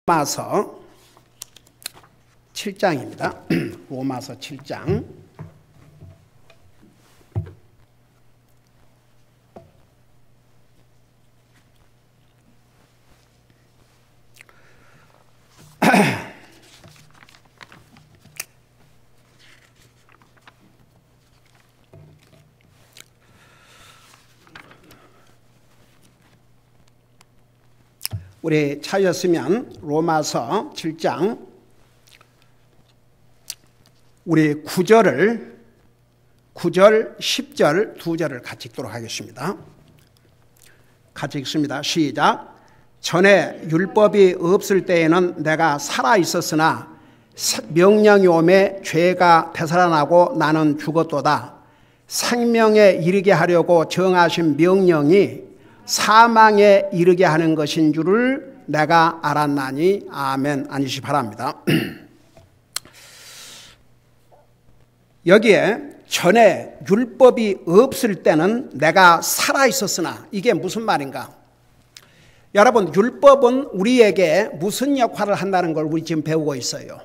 로마서 7장입니다. 로마서 7장. 우리 찾으셨으면 로마서 7장 우리 9절, 10절, 2절을 같이 읽도록 하겠습니다. 같이 읽습니다. 시작. 전에 율법이 없을 때에는 내가 살아 있었으나 명령이 오매 죄가 되살아나고 나는 죽었도다. 생명에 이르게 하려고 정하신 명령이 사망에 이르게 하는 것인 줄을 내가 알았나니. 아멘. 아니시 바랍니다. 여기에 전에 율법이 없을 때는 내가 살아 있었으나, 이게 무슨 말인가? 여러분, 율법은 우리에게 무슨 역할을 한다는 걸 우리 지금 배우고 있어요.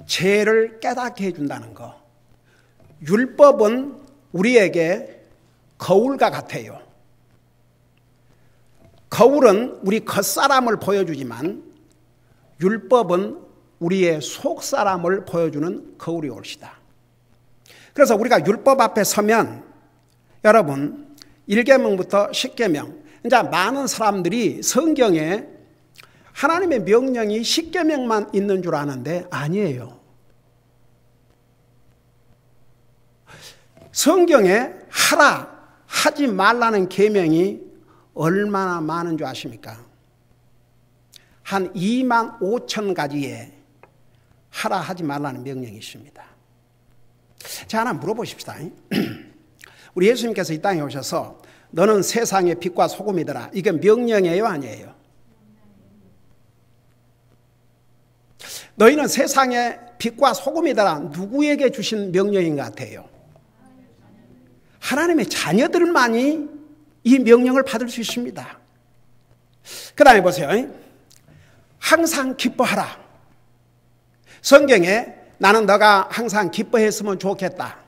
죄를 깨닫게 해준다는 거. 율법은 우리에게 거울과 같아요. 거울은 우리 겉사람을 보여주지만 율법은 우리의 속사람을 보여주는 거울이 옳시다. 그래서 우리가 율법 앞에 서면 여러분 1계명부터 10계명, 이제 많은 사람들이 성경에 하나님의 명령이 10계명만 있는 줄 아는데 아니에요. 성경에 하라, 하지 말라는 계명이 얼마나 많은 줄 아십니까? 한 2만 5천 가지의 하라 하지 말라는 명령이 있습니다. 자, 하나 물어보십시다. 우리 예수님께서 이 땅에 오셔서 너는 세상의 빛과 소금이더라. 이게 명령이에요, 아니에요? 너희는 세상의 빛과 소금이더라. 누구에게 주신 명령인 것 같아요? 하나님의 자녀들만이 이 명령을 받을 수 있습니다. 그 다음에 보세요. 항상 기뻐하라. 성경에 나는 너가 항상 기뻐했으면 좋겠다.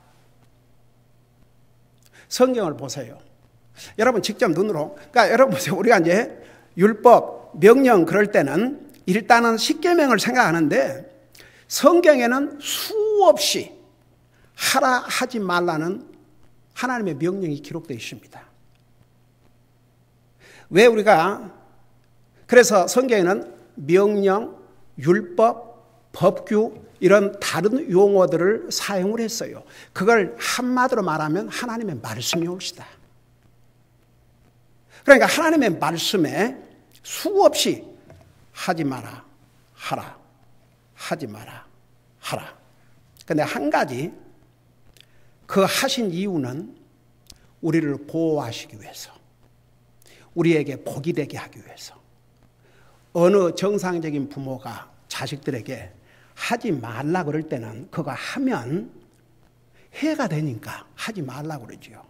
성경을 보세요. 여러분 직접 눈으로. 그러니까 여러분 보세요. 우리가 이제 율법, 명령 그럴 때는 일단은 10계명을 생각하는데 성경에는 수없이 하라 하지 말라는 하나님의 명령이 기록되어 있습니다. 왜 우리가 그래서 성경에는 명령, 율법, 법규 이런 다른 용어들을 사용을 했어요. 그걸 한마디로 말하면 하나님의 말씀이 옳시다. 그러니까 하나님의 말씀에 수없이 하지 마라, 하라, 하지 마라, 하라. 그런데 한 가지 그 하신 이유는 우리를 보호하시기 위해서, 우리에게 복이 되게 하기 위해서. 어느 정상적인 부모가 자식들에게 하지 말라 그럴 때는 그거 하면 해가 되니까 하지 말라 그러지요.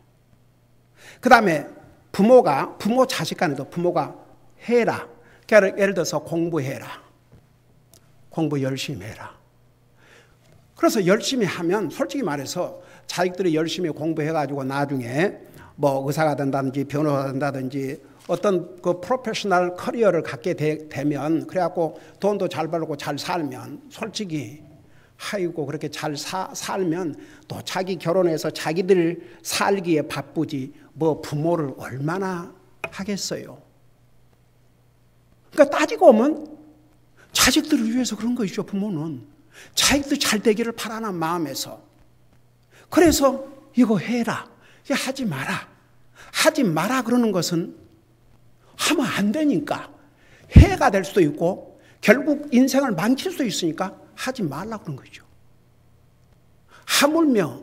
그 다음에 부모 자식 간에도 부모가 해라. 예를 들어서 공부해라. 공부 열심히 해라. 그래서 열심히 하면 솔직히 말해서 자식들이 열심히 공부해가지고 나중에 뭐 의사가 된다든지 변호사가 된다든지 어떤 그 프로페셔널 커리어를 갖게 되면 그래갖고 돈도 잘 벌고 잘 살면 솔직히 아이고 그렇게 잘 살면 또 자기 결혼해서 자기들 살기에 바쁘지 뭐 부모를 얼마나 하겠어요. 그러니까 따지고 보면 자식들을 위해서 그런 거죠. 부모는 자식들 잘 되기를 바라는 마음에서. 그래서 이거 해라, 하지 마라, 하지 마라 그러는 것은 하면 안 되니까 해가 될 수도 있고 결국 인생을 망칠 수도 있으니까 하지 말라 그런 거죠. 하물며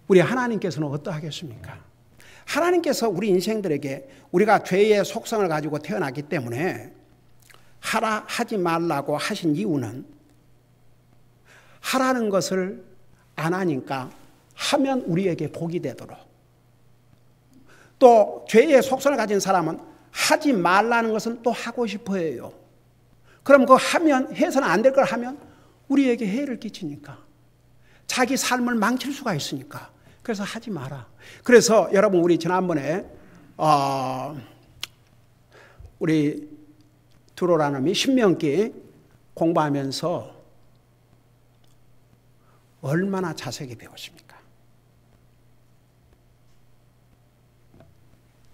우리 하나님께서는 어떠하겠습니까? 하나님께서 우리 인생들에게 우리가 죄의 속성을 가지고 태어났기 때문에 하라 하지 말라고 하신 이유는 하라는 것을 안 하니까 하면 우리에게 복이 되도록, 또 죄의 속성을 가진 사람은 하지 말라는 것은 또 하고 싶어 해요. 그럼 그거 하면, 해서는 안 될 걸 하면 우리에게 해를 끼치니까. 자기 삶을 망칠 수가 있으니까. 그래서 하지 마라. 그래서 여러분, 우리 지난번에 우리 두로라놈이 신명기 공부하면서 얼마나 자세하게 배웠습니까?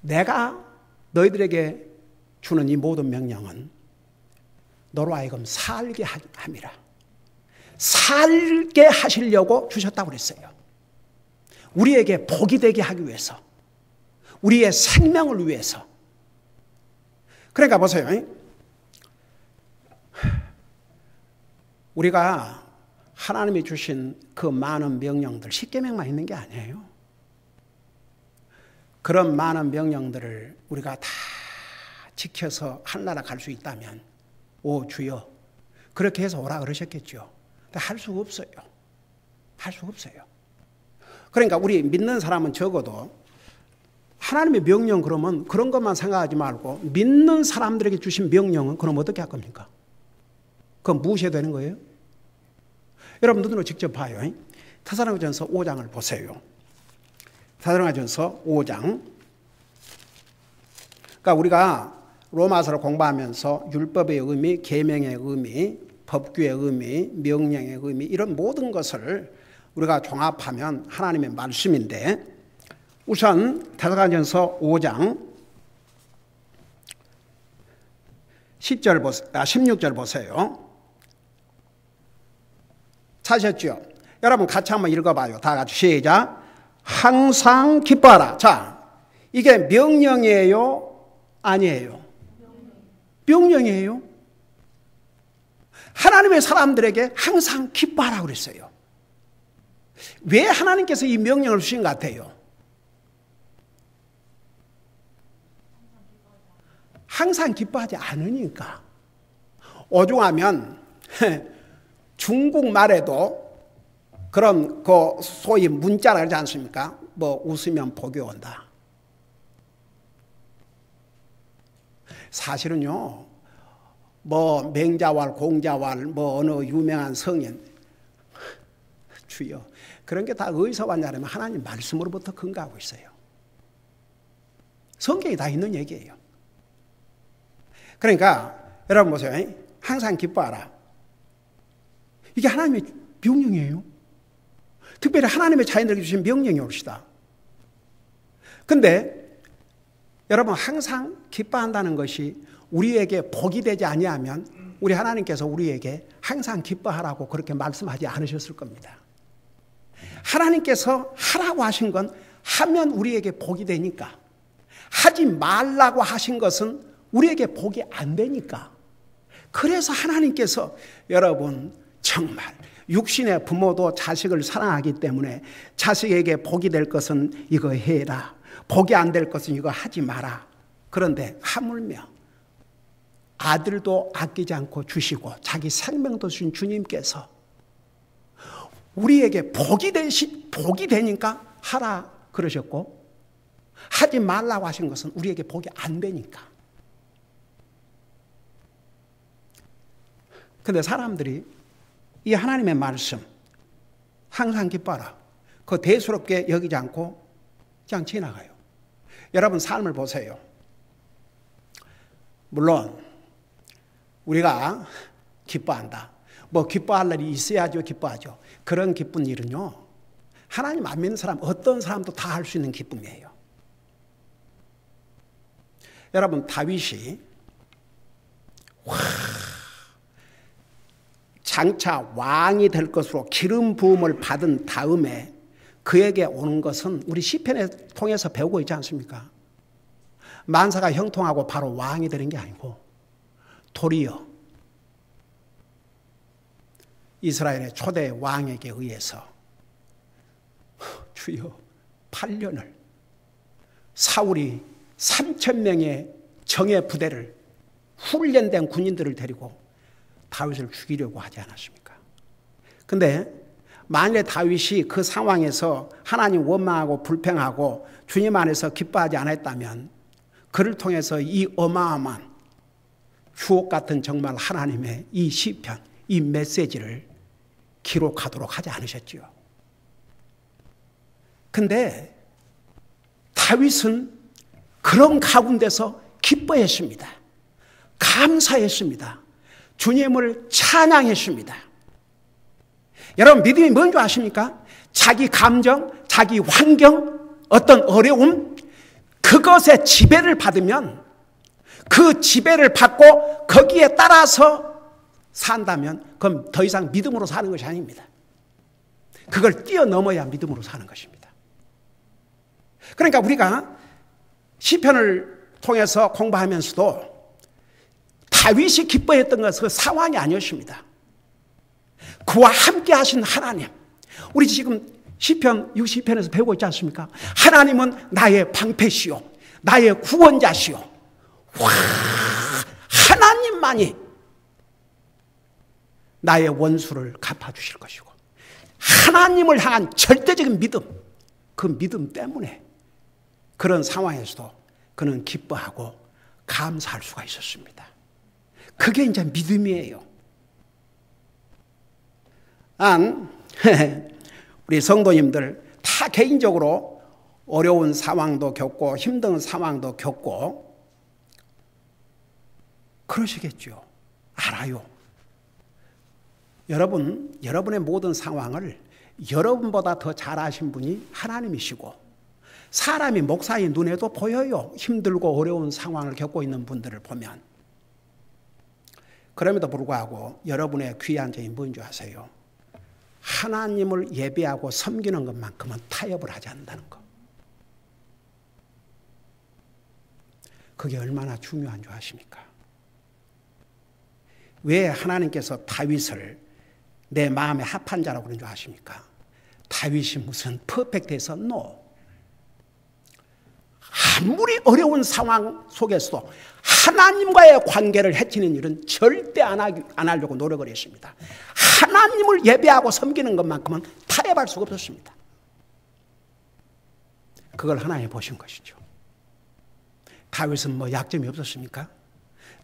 내가 너희들에게 주는 이 모든 명령은 너로 하여금 살게 함이라. 살게 하시려고 주셨다고 그랬어요. 우리에게 복이 되게 하기 위해서, 우리의 생명을 위해서. 그러니까 보세요. 우리가 하나님이 주신 그 많은 명령들, 십계명만 있는 게 아니에요. 그런 많은 명령들을 우리가 다 지켜서 하늘나라 갈 수 있다면, 오 주여, 그렇게 해서 오라 그러셨겠죠. 근데 할 수가 없어요. 할 수가 없어요. 그러니까 우리 믿는 사람은 적어도 하나님의 명령, 그러면 그런 것만 생각하지 말고 믿는 사람들에게 주신 명령은 그럼 어떻게 할 겁니까? 그건 무시해야 되는 거예요? 여러분 눈으로 직접 봐요. 데살로니가전서 5장을 보세요. 데살로니가전서 5장. 그러니까 우리가 로마서를 공부하면서 율법의 의미, 계명의 의미, 법규의 의미, 명령의 의미, 이런 모든 것을 우리가 종합하면 하나님의 말씀인데, 우선 데살로니가전서 5장 16절 보세요. 찾으셨죠? 여러분 같이 한번 읽어봐요. 다 같이 시작. 항상 기뻐하라. 자, 이게 명령이에요? 아니에요? 명령이에요. 하나님의 사람들에게 항상 기뻐하라고 그랬어요. 왜 하나님께서 이 명령을 주신 것 같아요? 항상 기뻐하지 않으니까. 오죽하면 중국말에도 그런 그 소위 문자라 그러지 않습니까? 뭐 웃으면 복이 온다. 사실은요, 뭐 맹자왈, 공자왈, 뭐 어느 유명한 성인, 주여, 그런 게 다 어디서 왔냐면 하나님 말씀으로부터 근거하고 있어요. 성경에 다 있는 얘기예요. 그러니까 여러분 보세요. 항상 기뻐하라. 이게 하나님의 명령이에요. 특별히 하나님의 자녀들에게 주신 명령이 옵시다. 근데 여러분 항상 기뻐한다는 것이 우리에게 복이 되지 아니하면 우리 하나님께서 우리에게 항상 기뻐하라고 그렇게 말씀하지 않으셨을 겁니다. 하나님께서 하라고 하신 건 하면 우리에게 복이 되니까, 하지 말라고 하신 것은 우리에게 복이 안 되니까. 그래서 하나님께서 여러분 정말 육신의 부모도 자식을 사랑하기 때문에 자식에게 복이 될 것은 이거 해라, 복이 안 될 것은 이거 하지 마라. 그런데 하물며 아들도 아끼지 않고 주시고 자기 생명도 주신 주님께서 우리에게 복이 되니까 하라 그러셨고, 하지 말라고 하신 것은 우리에게 복이 안 되니까. 그런데 사람들이 이 하나님의 말씀 항상 기뻐하라, 그거 대수롭게 여기지 않고 그냥 지나가요. 여러분 삶을 보세요. 물론 우리가 기뻐한다, 뭐 기뻐할 일이 있어야죠. 기뻐하죠. 그런 기쁜 일은요, 하나님 안 믿는 사람 어떤 사람도 다 할 수 있는 기쁨이에요. 여러분 다윗이 장차 왕이 될 것으로 기름 부음을 받은 다음에 그에게 오는 것은 우리 시편을 통해서 배우고 있지 않습니까? 만사가 형통하고 바로 왕이 되는 게 아니고 도리어 이스라엘의 초대 왕에게 의해서 주여 8년을 사울이 3,000명의 정예 부대를, 훈련된 군인들을 데리고 다윗을 죽이려고 하지 않았습니까? 근데 만일에 다윗이 그 상황에서 하나님 원망하고 불평하고 주님 안에서 기뻐하지 않았다면 그를 통해서 이 어마어마한 주옥 같은 정말 하나님의 이 시편, 이 메시지를 기록하도록 하지 않으셨지요. 근데 다윗은 그런 가운데서 기뻐했습니다. 감사했습니다. 주님을 찬양했습니다. 여러분, 믿음이 뭔지 아십니까? 자기 감정, 자기 환경, 어떤 어려움, 그것에 지배를 받으면, 그 지배를 받고 거기에 따라서 산다면 그럼 더 이상 믿음으로 사는 것이 아닙니다. 그걸 뛰어넘어야 믿음으로 사는 것입니다. 그러니까 우리가 시편을 통해서 공부하면서도 다윗이 기뻐했던 것은 그 상황이 아니었습니다. 그와 함께 하신 하나님, 우리 지금 시편 60편에서 배우고 있지 않습니까? 하나님은 나의 방패시요 나의 구원자시요. 와, 하나님만이 나의 원수를 갚아주실 것이고, 하나님을 향한 절대적인 믿음, 그 믿음 때문에 그런 상황에서도 그는 기뻐하고 감사할 수가 있었습니다. 그게 이제 믿음이에요. 우리 성도님들 다 개인적으로 어려운 상황도 겪고 힘든 상황도 겪고 그러시겠죠. 알아요. 여러분의 모든 상황을 여러분보다 더 잘 아신 분이 하나님이시고, 사람이 목사의 눈에도 보여요. 힘들고 어려운 상황을 겪고 있는 분들을 보면. 그럼에도 불구하고 여러분의 귀한 점이 뭔지 아세요? 하나님을 예배하고 섬기는 것만큼은 타협을 하지 않는다는 것. 그게 얼마나 중요한 줄 아십니까? 왜 하나님께서 다윗을 내 마음에 합한 자라고 그런 줄 아십니까? 다윗이 무슨 퍼펙트해서 노. 아무리 어려운 상황 속에서도 하나님과의 관계를 해치는 일은 절대 안 하려고 노력을 했습니다. 하나님을 예배하고 섬기는 것만큼은 타협할 수가 없었습니다. 그걸 하나님이 보신 것이죠. 다윗은 뭐 약점이 없었습니까?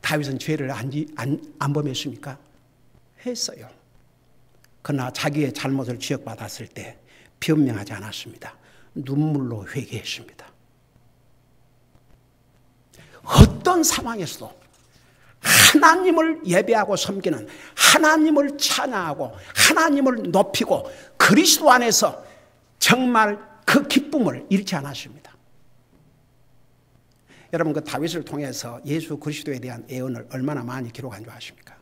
다윗은 죄를 안 범했습니까? 했어요. 그러나 자기의 잘못을 지적받았을 때 변명하지 않았습니다. 눈물로 회개했습니다. 어떤 상황에서도 하나님을 예배하고 섬기는, 하나님을 찬양하고 하나님을 높이고 그리스도 안에서 정말 그 기쁨을 잃지 않았습니다. 여러분, 그 다윗을 통해서 예수 그리스도에 대한 예언을 얼마나 많이 기록한 줄 아십니까?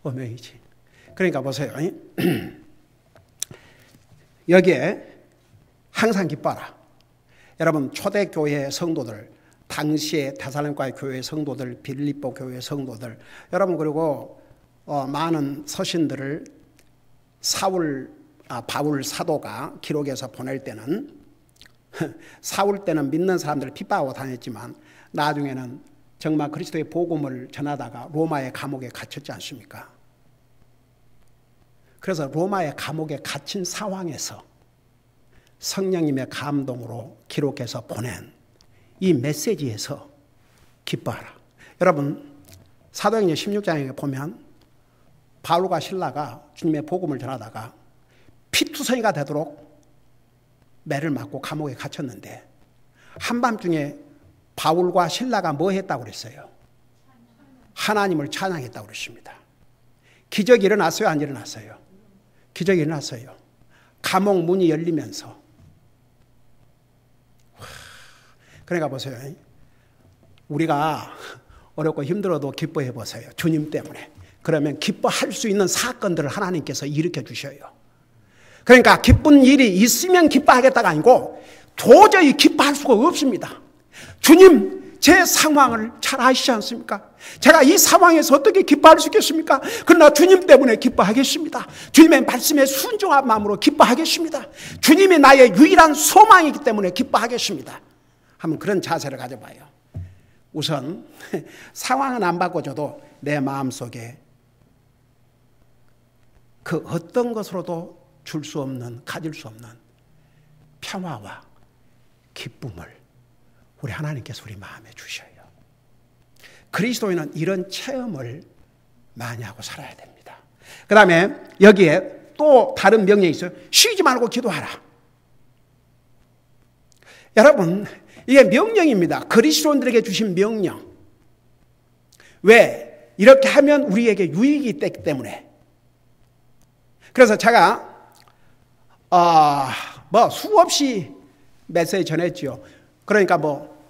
어메이징. 그러니까 보세요. 여기에 항상 기뻐하라. 여러분, 초대교회 성도들, 당시에 데살로니가 교회 성도들, 빌립보 교회 성도들, 여러분, 그리고 많은 서신들을 바울 사도가 기록해서 보낼 때는 사울 때는 믿는 사람들을 핍박하고 다녔지만 나중에는 정말 그리스도의 복음을 전하다가 로마의 감옥에 갇혔지 않습니까? 그래서 로마의 감옥에 갇힌 상황에서 성령님의 감동으로 기록해서 보낸 이 메시지에서 기뻐하라. 여러분, 사도행전 16장에 보면 바울과 실라가 주님의 복음을 전하다가 피투성이가 되도록 매를 맞고 감옥에 갇혔는데 한밤중에 바울과 실라가 뭐 했다고 그랬어요? 하나님을 찬양했다고 그랬습니다. 기적이 일어났어요? 안 일어났어요? 기적이 일어났어요. 감옥 문이 열리면서. 그러니까 보세요. 우리가 어렵고 힘들어도 기뻐해 보세요. 주님 때문에. 그러면 기뻐할 수 있는 사건들을 하나님께서 일으켜 주셔요. 그러니까 기쁜 일이 있으면 기뻐하겠다가 아니고 도저히 기뻐할 수가 없습니다. 주님, 제 상황을 잘 아시지 않습니까? 제가 이 상황에서 어떻게 기뻐할 수 있겠습니까? 그러나 주님 때문에 기뻐하겠습니다. 주님의 말씀에 순종한 마음으로 기뻐하겠습니다. 주님이 나의 유일한 소망이기 때문에 기뻐하겠습니다. 한번 그런 자세를 가져봐요. 우선 상황은 안 바꿔줘도 내 마음속에 그 어떤 것으로도 줄 수 없는, 가질 수 없는 평화와 기쁨을 우리 하나님께서 우리 마음에 주셔요. 그리스도인은 이런 체험을 많이 하고 살아야 됩니다. 그 다음에 여기에 또 다른 명령이 있어요. 쉬지 말고 기도하라. 여러분, 이게 명령입니다. 그리스도인들에게 주신 명령. 왜? 이렇게 하면 우리에게 유익이 있기 때문에. 그래서 제가 수없이 메시지 전했죠. 그러니까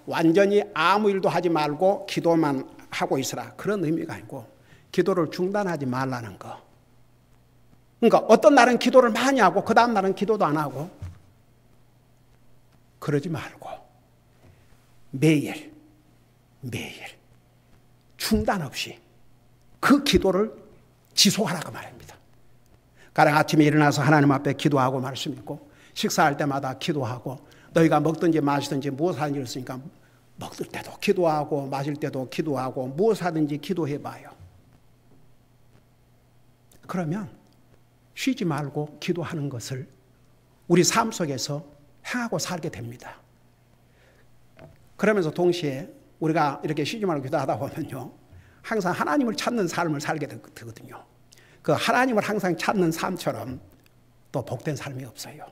완전히 아무 일도 하지 말고 기도만 하고 있으라. 그런 의미가 아니고 기도를 중단하지 말라는 거. 그러니까 어떤 날은 기도를 많이 하고 그 다음 날은 기도도 안 하고 그러지 말고 매일 중단 없이 그 기도를 지속하라고 말합니다. 가령 아침에 일어나서 하나님 앞에 기도하고 말씀 읽고 식사할 때마다 기도하고 너희가 먹든지 마시든지 무엇 하든지 있으니까 먹을 때도 기도하고 마실 때도 기도하고 무엇 하든지 기도해봐요. 그러면 쉬지 말고 기도하는 것을 우리 삶 속에서 행하고 살게 됩니다. 그러면서 동시에 우리가 이렇게 쉬지 말고 기도하다 보면요, 항상 하나님을 찾는 삶을 살게 되거든요. 그 하나님을 항상 찾는 삶처럼 또 복된 삶이 없어요.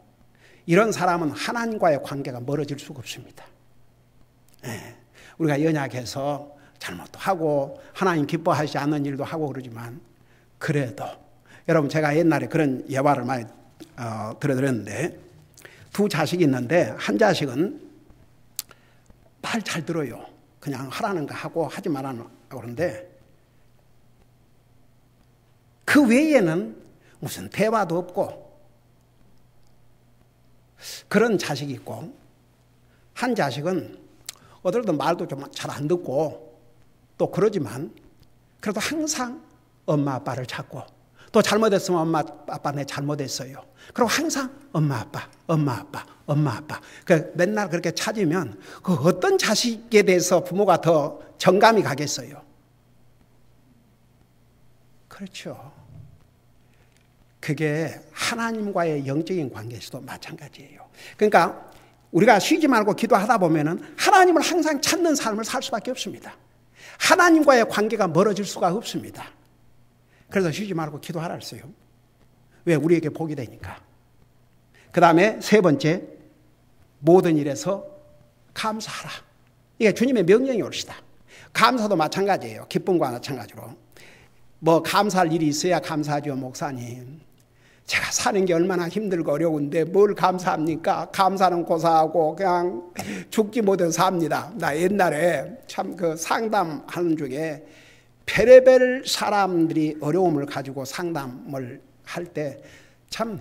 이런 사람은 하나님과의 관계가 멀어질 수가 없습니다. 우리가 연약해서 잘못도 하고 하나님 기뻐하시지 않는 일도 하고 그러지만 그래도 여러분 제가 옛날에 그런 예화를 많이 들어드렸는데 두 자식이 있는데 한 자식은 말 잘 들어요. 그냥 하라는 거 하고 하지 말라는 거 그런데 그 외에는 무슨 대화도 없고 그런 자식이 있고 한 자식은 어떨든 말도 좀 잘 안 듣고 또 그러지만 그래도 항상 엄마 아빠를 찾고 또 잘못했으면 엄마 아빠 내 잘못했어요. 그리고 항상 엄마 아빠 그 맨날 그렇게 찾으면 그 어떤 자식에 대해서 부모가 더 정감이 가겠어요. 그렇죠. 그게 하나님과의 영적인 관계에서도 마찬가지예요. 그러니까 우리가 쉬지 말고 기도하다 보면은 하나님을 항상 찾는 삶을 살 수밖에 없습니다. 하나님과의 관계가 멀어질 수가 없습니다. 그래서 쉬지 말고 기도하라 했어요. 왜? 우리에게 복이 되니까. 그 다음에 세 번째, 모든 일에서 감사하라. 이게 주님의 명령이 옳시다. 감사도 마찬가지예요. 기쁨과 마찬가지로. 감사할 일이 있어야 감사하죠, 목사님. 제가 사는 게 얼마나 힘들고 어려운데 뭘 감사합니까? 감사는 고사하고 그냥 죽지 못해 삽니다. 나 옛날에 참 그 상담하는 중에 별의별 사람들이 어려움을 가지고 상담을 할 때 참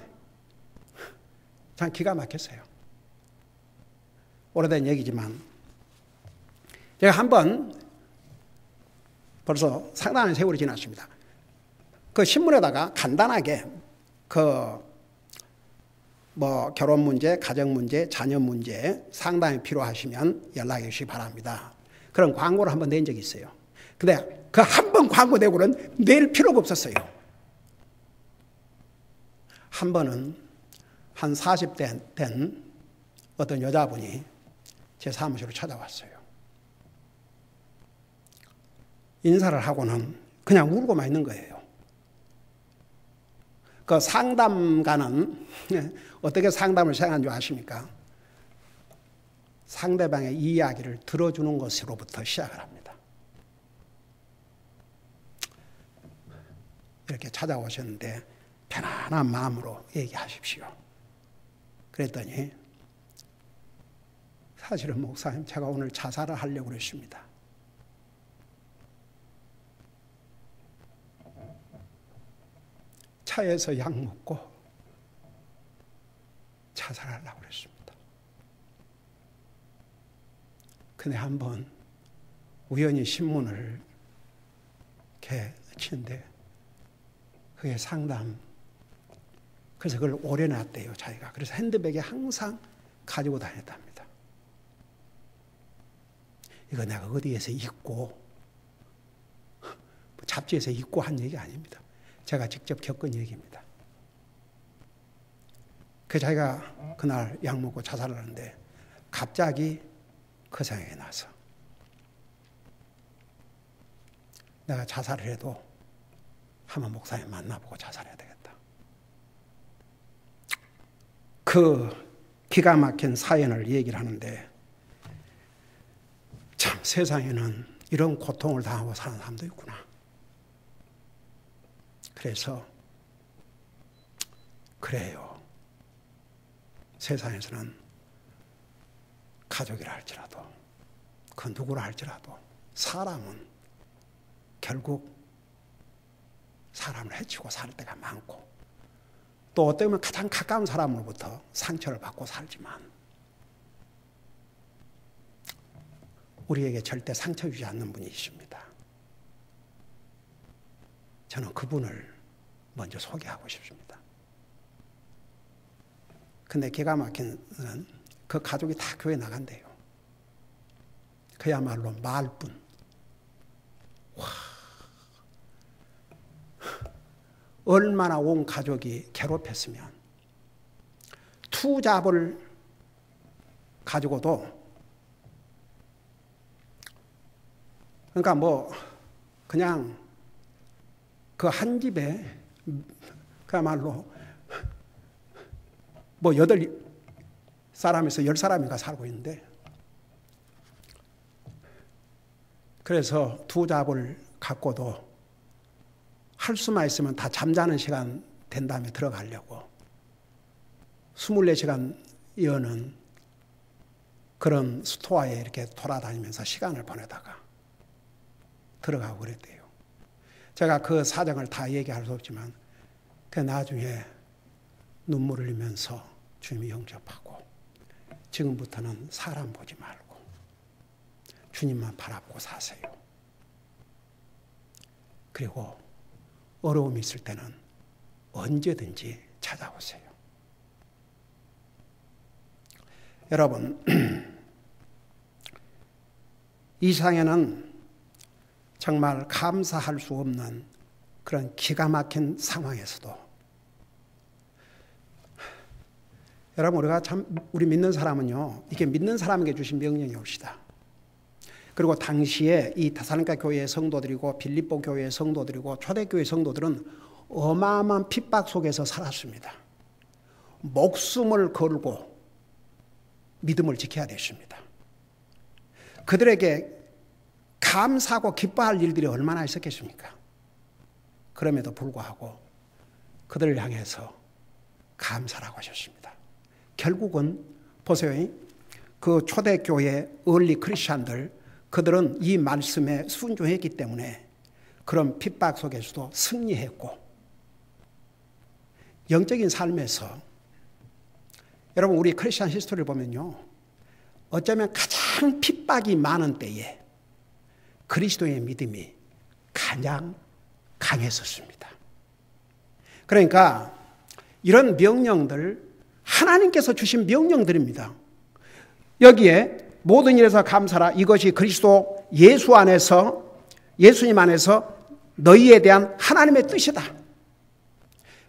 기가 막혔어요. 오래된 얘기지만 제가 한번 벌써 상당한 세월이 지났습니다. 그 신문에다가 간단하게 결혼 문제, 가정 문제, 자녀 문제 상담이 필요하시면 연락해 주시기 바랍니다. 그런 광고를 한번 낸 적이 있어요. 근데 그 한 번 광고 내고는 낼 필요가 없었어요. 한 번은 한 40대 된 어떤 여자분이 제 사무실로 찾아왔어요. 인사를 하고는 그냥 울고만 있는 거예요. 그 상담가는 어떻게 상담을 시작한 줄 아십니까? 상대방의 이야기를 들어주는 것으로부터 시작을 합니다. 이렇게 찾아오셨는데 편안한 마음으로 얘기하십시오. 그랬더니 사실은 목사님 제가 오늘 자살을 하려고 그랬습니다. 차에서 약 먹고 자살하려고 그랬습니다. 근데 한번 우연히 신문을 이렇게 치는데 그게 상담. 그래서 그걸 오래 놨대요, 자기가. 그래서 핸드백에 항상 가지고 다녔답니다. 이거 내가 어디에서 읽고 잡지에서 읽고 한 얘기 아닙니다. 제가 직접 겪은 얘기입니다. 그 자기가 그날 약 먹고 자살을 하는데 갑자기 그 생각이 나서 내가 자살을 해도 한번 목사님 만나보고 자살해야 되겠다. 그 기가 막힌 사연을 얘기를 하는데 참 세상에는 이런 고통을 당하고 사는 사람도 있구나. 그래서 그래요. 세상에서는 가족이라 할지라도 그 누구라 할지라도 사람은 결국 사람을 해치고 살 때가 많고 또 어떻게 보면 가장 가까운 사람으로부터 상처를 받고 살지만 우리에게 절대 상처 주지 않는 분이 있습니다. 저는 그분을 먼저 소개하고 싶습니다. 근데 기가 막힌 그 가족이 다 교회 나간대요. 그야말로 말뿐. 와, 얼마나 온 가족이 괴롭혔으면 투잡을 가지고도 그러니까 뭐 그냥 그 한 집에 그야말로 뭐 8사람에서 10사람이가 살고 있는데 그래서 투잡을 갖고도 할 수만 있으면 다 잠자는 시간 된 다음에 들어가려고 24시간 여는 그런 스토어에 이렇게 돌아다니면서 시간을 보내다가 들어가고 그랬대요. 제가 그 사정을 다 얘기할 수 없지만 그 나중에 눈물을 흘리면서 주님이 영접하고 지금부터는 사람 보지 말고 주님만 바라보고 사세요. 그리고 어려움이 있을 때는 언제든지 찾아오세요. 여러분, 이 세상에는 정말 감사할 수 없는 그런 기가 막힌 상황에서도 여러분 우리가 참 우리 믿는 사람은요 이게 믿는 사람에게 주신 명령이 옵시다. 그리고 당시에 이 데살로니가 교회의 성도들이고 빌립보 교회의 성도들이고 초대교회 성도들은 어마어마한 핍박 속에서 살았습니다. 목숨을 걸고 믿음을 지켜야 됐습니다. 그들에게 감사하고 기뻐할 일들이 얼마나 있었겠습니까? 그럼에도 불구하고 그들을 향해서 감사라고 하셨습니다. 결국은 보세요. 그 초대교회 얼리 크리스찬들 그들은 이 말씀에 순종했기 때문에 그런 핍박 속에서도 승리했고 영적인 삶에서 여러분 우리 크리스찬 히스토리를 보면요 어쩌면 가장 핍박이 많은 때에 그리스도의 믿음이 가장 강했었습니다. 그러니까 이런 명령들 하나님께서 주신 명령들입니다. 여기에 모든 일에서 감사라 이것이 그리스도 예수 안에서 예수님 안에서 너희에 대한 하나님의 뜻이다.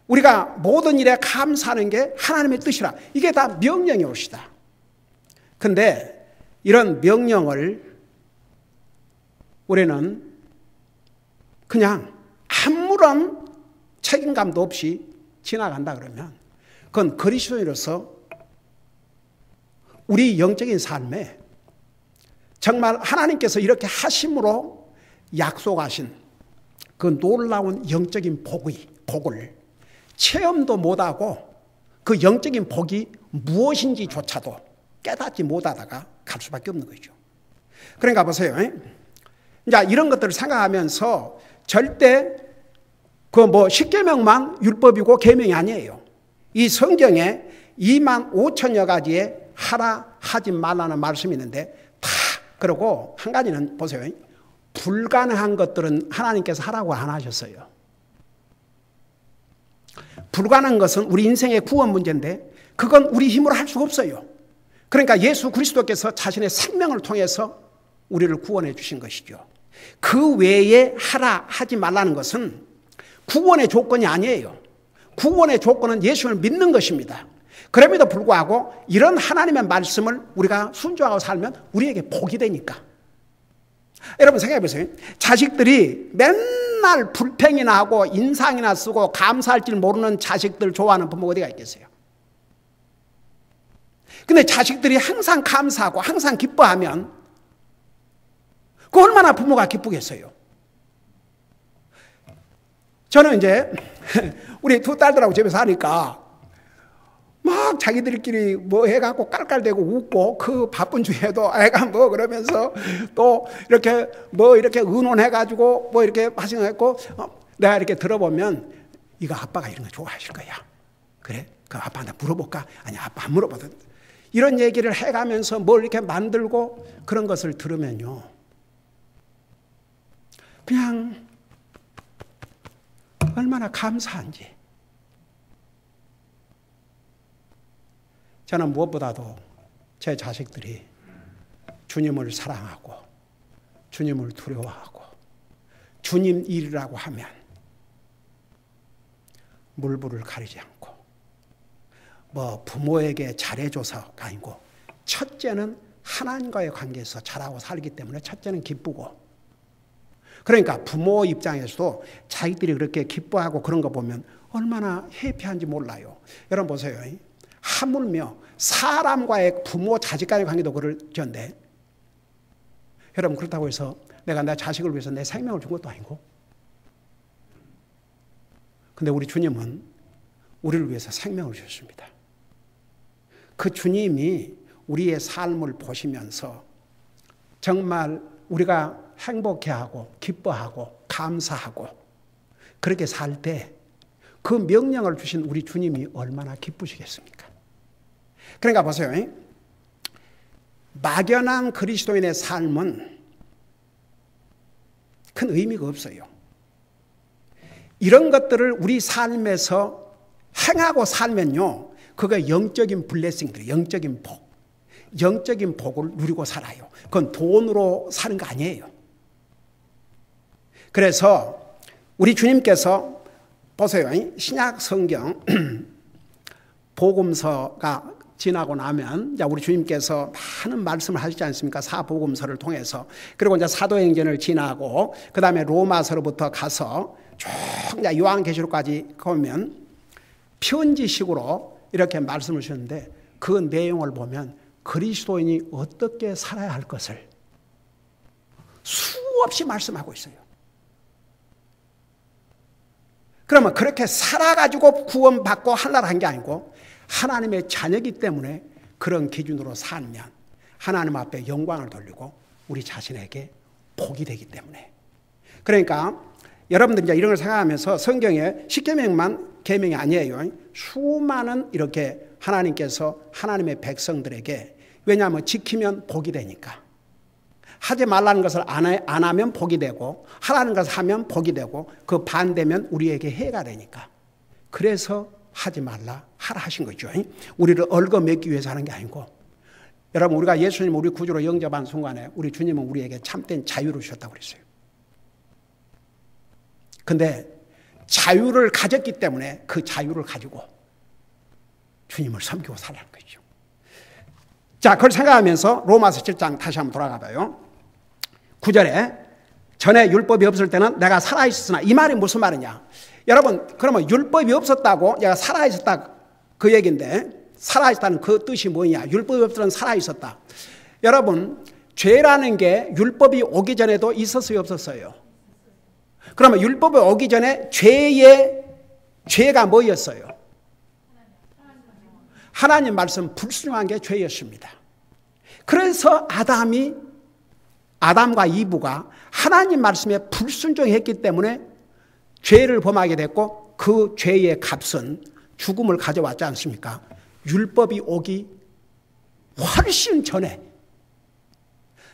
우리가 모든 일에 감사하는 게 하나님의 뜻이라. 이게 다 명령이 옵시다. 그런데 이런 명령을 우리는 그냥 아무런 책임감도 없이 지나간다 그러면 그건 그리스도인으로서 우리 영적인 삶에 정말 하나님께서 이렇게 하심으로 약속하신 그 놀라운 영적인 복을 체험도 못하고 그 영적인 복이 무엇인지조차도 깨닫지 못하다가 갈 수밖에 없는 거죠. 그러니까 보세요. 이제 이런 것들을 생각하면서 절대 그 뭐 10계명만 율법이고 계명이 아니에요. 이 성경에 25,000여 가지의 하라 하지 말라는 말씀이 있는데 다 그러고 한 가지는 보세요. 불가능한 것들은 하나님께서 하라고 안 하셨어요. 불가능한 것은 우리 인생의 구원 문제인데 그건 우리 힘으로 할 수가 없어요. 그러니까 예수 그리스도께서 자신의 생명을 통해서 우리를 구원해 주신 것이죠. 그 외에 하라 하지 말라는 것은 구원의 조건이 아니에요. 구원의 조건은 예수를 믿는 것입니다. 그럼에도 불구하고 이런 하나님의 말씀을 우리가 순종하고 살면 우리에게 복이 되니까. 여러분 생각해 보세요. 자식들이 맨날 불평이나 하고 인상이나 쓰고 감사할 줄 모르는 자식들 좋아하는 부모가 어디가 있겠어요? 근데 자식들이 항상 감사하고 항상 기뻐하면 그 얼마나 부모가 기쁘겠어요? 저는 이제 우리 두 딸들하고 집에서 하니까 막 자기들끼리 뭐 해갖고 깔깔대고 웃고 그 바쁜 주에도 애가 뭐 그러면서 또 이렇게 뭐 이렇게 의논해가지고 뭐 이렇게 하시고 내가 이렇게 들어보면 이거 아빠가 이런 거 좋아하실 거야. 그래? 그 아빠한테 물어볼까? 아니 아빠 안 물어봐도 이런 얘기를 해가면서 뭘 이렇게 만들고 그런 것을 들으면요. 그냥 얼마나 감사한지. 저는 무엇보다도 제 자식들이 주님을 사랑하고 주님을 두려워하고 주님 일이라고 하면 물불을 가리지 않고 뭐 부모에게 잘해줘서가 아니고 첫째는 하나님과의 관계에서 잘하고 살기 때문에 첫째는 기쁘고 그러니까 부모 입장에서도 자기들이 그렇게 기뻐하고 그런 거 보면 얼마나 해피한지 몰라요. 여러분 보세요. 하물며 사람과의 부모 자식과의 관계도 그런데 여러분 그렇다고 해서 내가 내 자식을 위해서 내 생명을 준 것도 아니고 근데 우리 주님은 우리를 위해서 생명을 주셨습니다. 그 주님이 우리의 삶을 보시면서 정말 우리가 행복해하고 기뻐하고 감사하고 그렇게 살 때 그 명령을 주신 우리 주님이 얼마나 기쁘시겠습니까? 그러니까 보세요. 막연한 그리스도인의 삶은 큰 의미가 없어요. 이런 것들을 우리 삶에서 행하고 살면요. 그게 영적인 블레싱들, 영적인 복, 영적인 복을 누리고 살아요. 그건 돈으로 사는 거 아니에요. 그래서 우리 주님께서 보세요. 신약 성경 복음서가 지나고 나면 우리 주님께서 많은 말씀을 하시지 않습니까? 사복음서를 통해서. 그리고 이제 사도행전을 지나고 그 다음에 로마서로부터 가서 쭉 요한계시록까지 보면 편지식으로 이렇게 말씀을 주셨는데 그 내용을 보면 그리스도인이 어떻게 살아야 할 것을 수없이 말씀하고 있어요. 그러면 그렇게 살아가지고 구원받고 하려고 한 게 아니고 하나님의 자녀이기 때문에 그런 기준으로 살면 하나님 앞에 영광을 돌리고 우리 자신에게 복이 되기 때문에. 그러니까 여러분들 이제 이런 걸 생각하면서 성경에 십계명만 계명이 아니에요. 수많은 이렇게 하나님께서 하나님의 백성들에게 왜냐하면 지키면 복이 되니까. 하지 말라는 것을 안 하면 복이 되고 하라는 것을 하면 복이 되고 그 반대면 우리에게 해가 되니까. 그래서 하지 말라 하라 하신 거죠. 우리를 얽어맺기 위해서 하는 게 아니고 여러분 우리가 예수님을 우리 구주로 영접한 순간에 우리 주님은 우리에게 참된 자유를 주셨다고 그랬어요. 근데 자유를 가졌기 때문에 그 자유를 가지고 주님을 섬기고 살라는 거죠. 자, 그걸 생각하면서 로마서 7장 다시 한번 돌아가 봐요. 9절에 전에 율법이 없을 때는 내가 살아있었으나 이 말이 무슨 말이냐. 여러분 그러면 율법이 없었다고 내가 살아있었다 그 얘기인데 살아있다는 그 뜻이 뭐냐. 율법이 없을 때는 살아있었다. 여러분 죄라는 게 율법이 오기 전에도 있었어요 없었어요? 그러면 율법이 오기 전에 죄가 뭐였어요? 하나님 말씀 불순종한 게 죄였습니다. 그래서 아담과 이브가 하나님 말씀에 불순종했기 때문에 죄를 범하게 됐고 그 죄의 값은 죽음을 가져왔지 않습니까? 율법이 오기 훨씬 전에.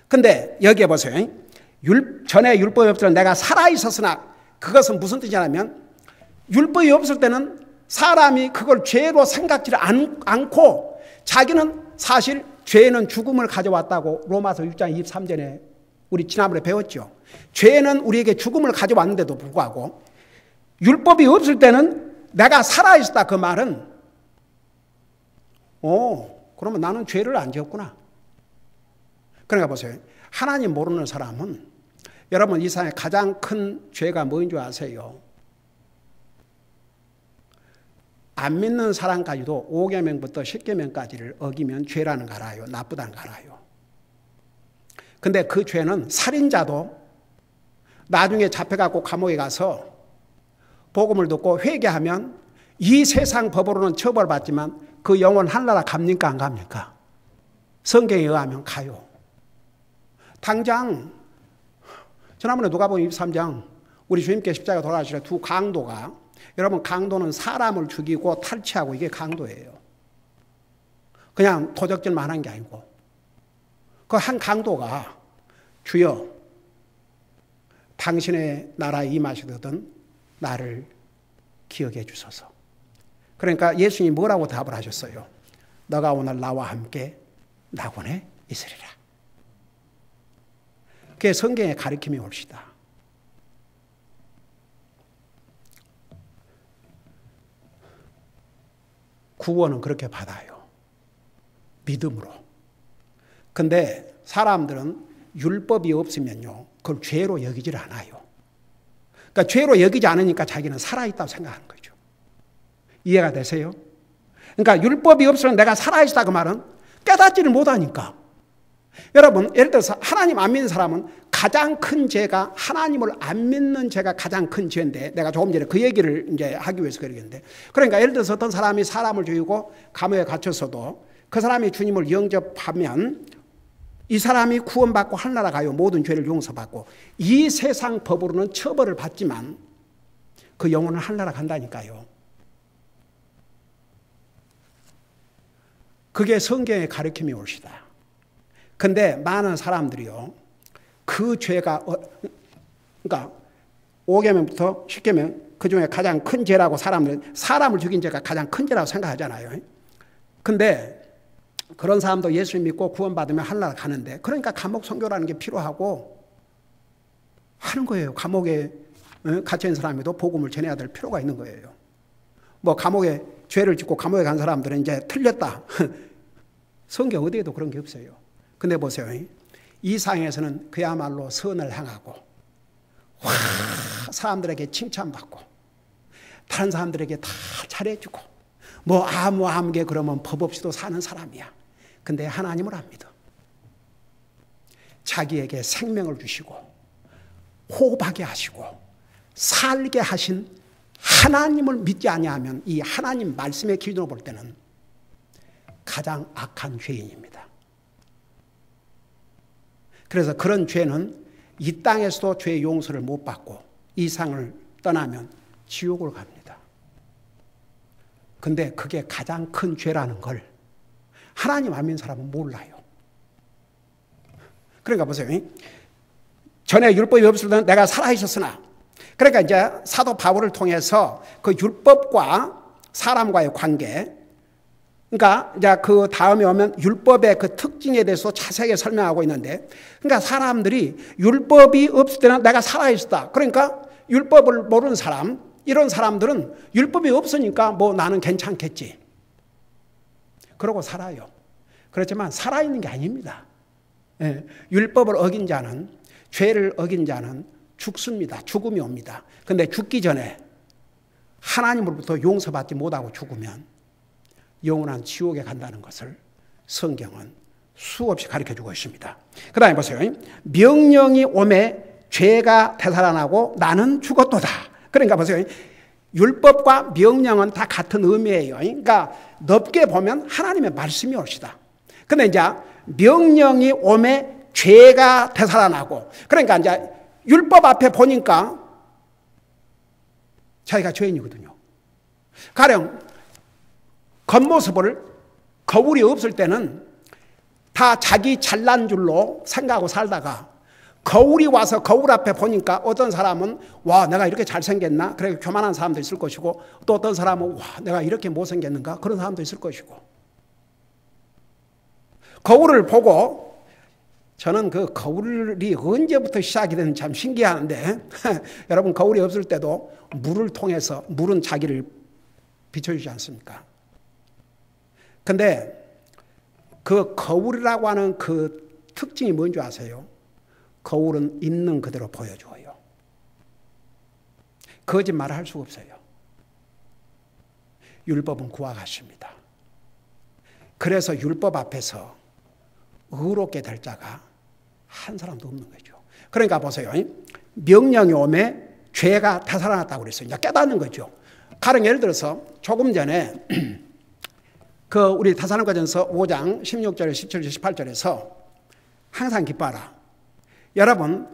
근데 여기에 보세요. 전에 율법이 없을 때는 내가 살아있었으나 그것은 무슨 뜻이냐면 율법이 없을 때는 사람이 그걸 죄로 생각지를 않고 자기는 사실 죄는 죽음을 가져왔다고 로마서 6장 23절에 우리 지난번에 배웠죠. 죄는 우리에게 죽음을 가져왔는데도 불구하고 율법이 없을 때는 내가 살아있었다 그 말은 그러면 나는 죄를 안 지었구나. 그러니까 보세요. 하나님 모르는 사람은 여러분 이 세상에 가장 큰 죄가 뭐인 줄 아세요? 안 믿는 사람까지도 5계명부터 10계명까지를 어기면 죄라는 거 알아요. 나쁘다는 거 알아요. 근데 그 죄는 살인자도 나중에 잡혀갖고 감옥에 가서 복음을 듣고 회개하면 이 세상 법으로는 처벌받지만 그 영혼 하늘나라 갑니까 안 갑니까? 성경에 의하면 가요. 당장 지난번에 누가복음 23장 우리 주님께 십자가 돌아가시려 두 강도가, 여러분 강도는 사람을 죽이고 탈취하고 이게 강도예요. 그냥 도적질만 하는 게 아니고 그 한 강도가 주여 당신의 나라에 임하시거든 나를 기억해 주소서. 그러니까 예수님이 뭐라고 답을 하셨어요? 너가 오늘 나와 함께 낙원에 있으리라. 그게 성경의 가르침이 옳시다. 구원은 그렇게 받아요. 믿음으로. 근데 사람들은 율법이 없으면요, 그걸 죄로 여기질 않아요. 그러니까 죄로 여기지 않으니까 자기는 살아있다고 생각하는 거죠. 이해가 되세요? 그러니까 율법이 없으면 내가 살아있다 그 말은 깨닫지를 못하니까. 여러분 예를 들어서 하나님 안 믿는 사람은 가장 큰 죄가, 하나님을 안 믿는 죄가 가장 큰 죄인데, 내가 조금 전에 그 얘기를 이제 하기 위해서 그러겠는데, 그러니까 예를 들어서 어떤 사람이 사람을 죽이고 감옥에 갇혔어도 그 사람이 주님을 영접하면 이 사람이 구원받고 하늘나라 가요. 모든 죄를 용서받고 이 세상 법으로는 처벌을 받지만 그 영혼은 하늘나라 간다니까요. 그게 성경의 가르침이 옳시다. 근데 많은 사람들이요, 그 죄가, 그러니까 5계명부터 10계명 그 중에 가장 큰 죄라고 사람을 죽인 죄가 가장 큰 죄라고 생각하잖아요. 근데 그런 사람도 예수님 믿고 구원받으면 하늘나라 가는데, 그러니까 감옥 선교라는 게 필요하고 하는 거예요. 감옥에 갇혀있는 사람에도 복음을 전해야 될 필요가 있는 거예요. 뭐 감옥에 죄를 짓고 감옥에 간 사람들은 이제 틀렸다. 성경 어디에도 그런 게 없어요. 근데 보세요. 이 상에서는 그야말로 선을 행하고 사람들에게 칭찬받고 다른 사람들에게 다 잘해주고 뭐 아무게 그러면 법 없이도 사는 사람이야. 근데 하나님을 안 믿어. 자기에게 생명을 주시고 호흡하게 하시고 살게 하신 하나님을 믿지 아니하면 이 하나님 말씀의 기준으로 볼 때는 가장 악한 죄인입니다. 그래서 그런 죄는 이 땅에서도 죄의 용서를 못 받고 이 상을 떠나면 지옥으로 갑니다. 근데 그게 가장 큰 죄라는 걸 하나님 안 믿는 사람은 몰라요. 그러니까 보세요. 전에 율법이 없을 때는 내가 살아있었으나, 그러니까 이제 사도 바울을 통해서 그 율법과 사람과의 관계, 그러니까 이제 그 다음에 오면 율법의 그 특징에 대해서 자세하게 설명하고 있는데, 그러니까 사람들이 율법이 없을 때는 내가 살아있었다. 그러니까 율법을 모르는 사람, 이런 사람들은 율법이 없으니까 뭐 나는 괜찮겠지. 그러고 살아요. 그렇지만 살아있는 게 아닙니다. 예, 율법을 어긴 자는, 죄를 어긴 자는 죽습니다. 죽음이 옵니다. 그런데 죽기 전에 하나님으로부터 용서받지 못하고 죽으면 영원한 지옥에 간다는 것을 성경은 수없이 가르쳐주고 있습니다. 그 다음에 보세요. 명령이 오매 죄가 되살아나고 나는 죽었도다. 그러니까 보세요. 율법과 명령은 다 같은 의미예요. 그러니까 넓게 보면 하나님의 말씀이 옳시다. 근데 이제 명령이 오매 죄가 되살아나고, 그러니까 이제 율법 앞에 보니까 자기가 죄인이거든요. 가령 겉모습을 거울이 없을 때는 다 자기 잘난 줄로 생각하고 살다가 거울이 와서 거울 앞에 보니까 어떤 사람은 와 내가 이렇게 잘생겼나? 그래 교만한 사람도 있을 것이고, 또 어떤 사람은 와 내가 이렇게 못생겼는가? 그런 사람도 있을 것이고. 거울을 보고, 저는 그 거울이 언제부터 시작이 되는지 참 신기한데 여러분 거울이 없을 때도 물을 통해서, 물은 자기를 비춰주지 않습니까? 근데 그 거울이라고 하는 그 특징이 뭔지 아세요? 거울은 있는 그대로 보여줘요. 거짓말을 할 수가 없어요. 율법은 그와 같습니다. 그래서 율법 앞에서 의롭게 될 자가 한 사람도 없는 거죠. 그러니까 보세요. 명령이 오매 죄가 되살아났다고 그랬어요. 이제 깨닫는 거죠. 가령 예를 들어서 조금 전에 우리 데살로니가전서 5장 16절, 17절, 18절에서 항상 기뻐하라. 여러분,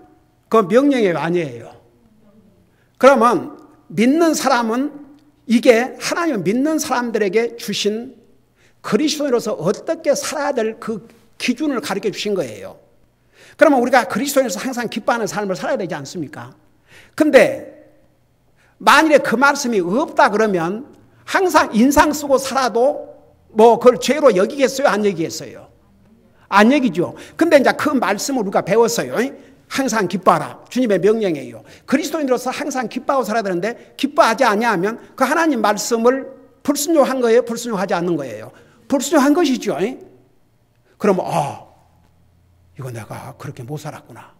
그 명령이 아니에요. 그러면 믿는 사람은 이게 하나님을 믿는 사람들에게 주신 그리스도인으로서 어떻게 살아야 될 그 기준을 가르쳐 주신 거예요. 그러면 우리가 그리스도인으로서 항상 기뻐하는 삶을 살아야 되지 않습니까? 근데 만일에 그 말씀이 없다 그러면 항상 인상 쓰고 살아도 뭐 그걸 죄로 여기겠어요? 안 여기겠어요? 안 여기죠. 근데 이제 그 말씀을 우리가 배웠어요. 항상 기뻐하라. 주님의 명령이에요. 그리스도인으로서 항상 기뻐하고 살아야 되는데 기뻐하지 아니하면 그 하나님 말씀을 불순종한 거예요? 불순종하지 않는 거예요? 불순종한 것이죠. 그러면 이거 내가 그렇게 못 살았구나.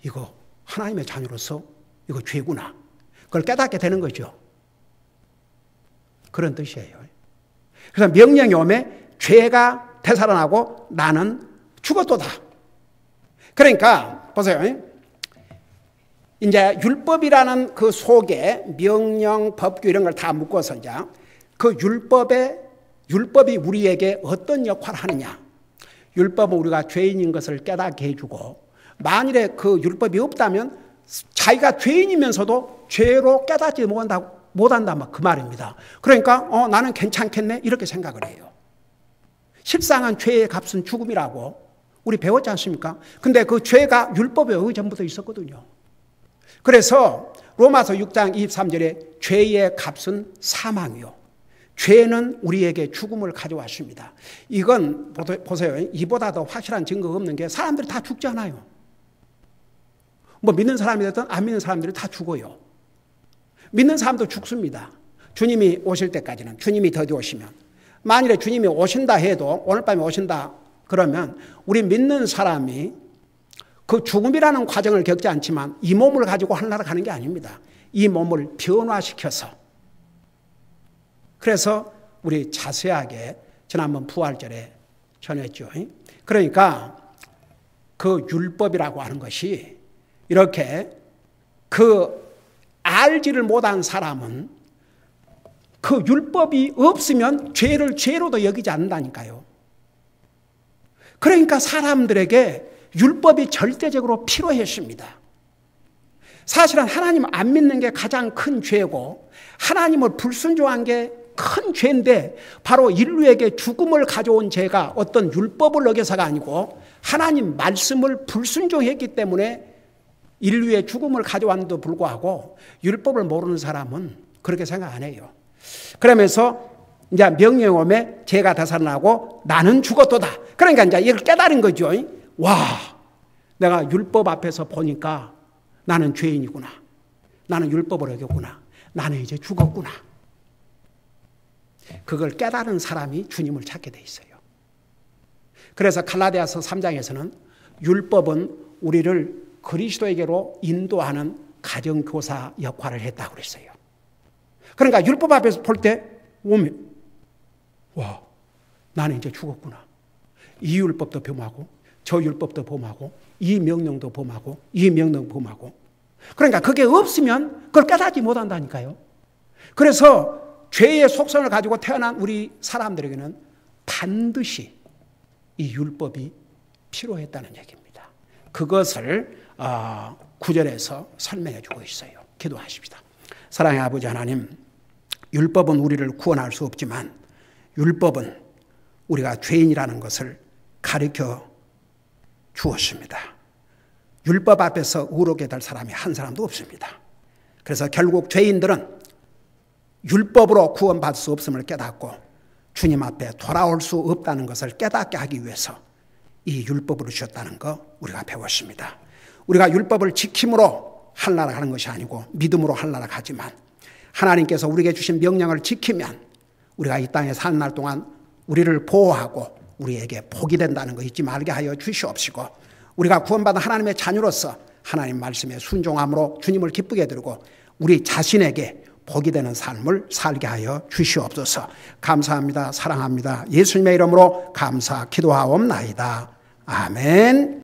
이거 하나님의 자녀로서 이거 죄구나. 그걸 깨닫게 되는 거죠. 그런 뜻이에요. 그래서 명령이 오매 죄가 되살아나고 나는 죽었도다. 그러니까 보세요. 이제 율법이라는 그 속에 명령, 법규 이런 걸 다 묶어서 이제 그 율법이 우리에게 어떤 역할을 하느냐. 율법은 우리가 죄인인 것을 깨닫게 해주고 만일에 그 율법이 없다면 자기가 죄인이면서도 죄로 깨닫지 못한다 그 말입니다. 그러니까 나는 괜찮겠네 이렇게 생각을 해요. 실상은 죄의 값은 죽음이라고 우리 배웠지 않습니까? 근데 그 죄가 율법에 전부터 있었거든요. 그래서 로마서 6장 23절에 죄의 값은 사망이요. 죄는 우리에게 죽음을 가져왔습니다. 이건 보세요. 이보다 더 확실한 증거가 없는 게 사람들이 다 죽잖아요. 뭐 믿는 사람이 됐든 안 믿는 사람들이 다 죽어요. 믿는 사람도 죽습니다. 주님이 오실 때까지는. 주님이 더디 오시면. 만일에 주님이 오신다 해도 오늘 밤에 오신다 그러면 우리 믿는 사람이 그 죽음이라는 과정을 겪지 않지만 이 몸을 가지고 하늘나라 가는 게 아닙니다. 이 몸을 변화시켜서. 그래서 우리 자세하게 지난번 부활절에 전했죠. 그러니까 그 율법이라고 하는 것이 이렇게 알지를 못한 사람은 그 율법이 없으면 죄를 죄로도 여기지 않는다니까요. 그러니까 사람들에게 율법이 절대적으로 필요했습니다. 사실은 하나님 안 믿는 게 가장 큰 죄고 하나님을 불순종한 게 큰 죄인데 바로 인류에게 죽음을 가져온 죄가 어떤 율법을 어겨서가 아니고 하나님 말씀을 불순종했기 때문에 인류의 죽음을 가져왔는데도 불구하고 율법을 모르는 사람은 그렇게 생각 안 해요. 그러면서 이제 명령이 오매 죄가 되살아나고 나는 죽었도다. 그러니까 이제 이걸 깨달은 거죠. 와, 내가 율법 앞에서 보니까 나는 죄인이구나. 나는 율법을 어겼구나. 나는 이제 죽었구나. 그걸 깨달은 사람이 주님을 찾게 돼 있어요. 그래서 갈라디아서 3장에서는 율법은 우리를 그리스도에게로 인도하는 가정교사 역할을 했다고 그랬어요. 그러니까 율법 앞에서 볼 때 오면 와, 나는 이제 죽었구나. 이 율법도 범하고 저 율법도 범하고 이 명령도 범하고 이 명령 범하고 그러니까 그게 없으면 그걸 깨닫지 못한다니까요. 그래서 죄의 속성을 가지고 태어난 우리 사람들에게는 반드시 이 율법이 필요했다는 얘기입니다. 그것을 9절에서 설명해 주고 있어요. 기도하십시다. 사랑의 아버지 하나님, 율법은 우리를 구원할 수 없지만 율법은 우리가 죄인이라는 것을 가르쳐 주었습니다. 율법 앞에서 의롭게 될 사람이 한 사람도 없습니다. 그래서 결국 죄인들은 율법으로 구원받을 수 없음을 깨닫고 주님 앞에 돌아올 수 없다는 것을 깨닫게 하기 위해서 이 율법을 주셨다는 거 우리가 배웠습니다. 우리가 율법을 지킴으로 하늘나라 가는 것이 아니고 믿음으로 하늘나라 가지만 하나님께서 우리에게 주신 명령을 지키면 우리가 이 땅에 사는 날 동안 우리를 보호하고 우리에게 복이 된다는 거 잊지 말게 하여 주시옵시고, 우리가 구원받은 하나님의 자녀로서 하나님 말씀에 순종함으로 주님을 기쁘게 드리고 우리 자신에게 복이 되는 삶을 살게 하여 주시옵소서. 감사합니다. 사랑합니다. 예수님의 이름으로 감사 기도하옵나이다. 아멘.